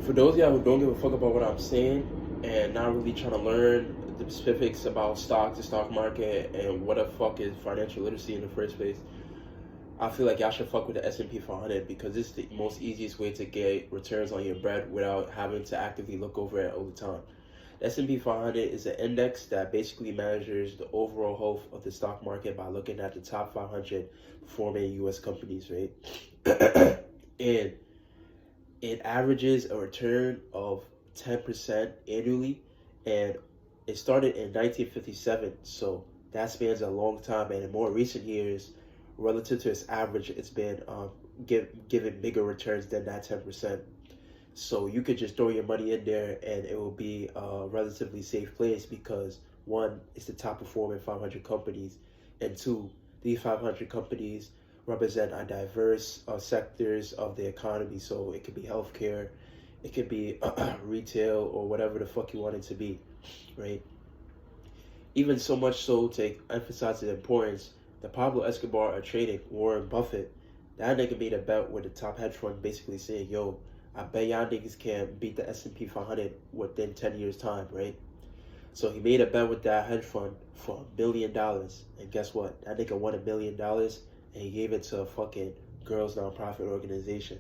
For those of y'all who don't give a fuck about what I'm saying and not really trying to learn the specifics about stocks, the stock market, and what the fuck is financial literacy in the first place, I feel like y'all should fuck with the S&P 500 because it's the most easiest way to get returns on your bread without having to actively look over it all the time. The S&P 500 is an index that basically measures the overall health of the stock market by looking at the top 500 performing U.S. companies, right? And it averages a return of 10% annually, and it started in 1957, so that spans a long time. And in more recent years, relative to its average, it's been given bigger returns than that 10%. So you could just throw your money in there and it will be a relatively safe place because one, it's the top performing 500 companies, and two, these 500 companies represent a diverse sectors of the economy. So it could be healthcare, it could be retail, or whatever the fuck you want it to be, right? Even so much so to emphasize the importance, the Pablo Escobar of trading, Warren Buffett, that nigga made a bet with the top hedge fund basically saying, yo, I bet y'all niggas can beat the S&P 500 within 10 years time, right? So he made a bet with that hedge fund for $1 million. And guess what? That nigga won $1 million and he gave it to a fucking girls nonprofit organization,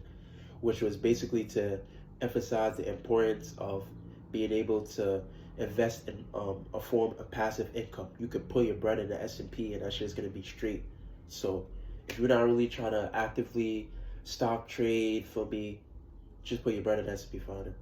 which was basically to emphasize the importance of being able to invest in a form of passive income. You could put your bread in the S&P and that shit's gonna be straight. So if you're not really trying to actively stock trade for me, just put your bread in the S&P 500.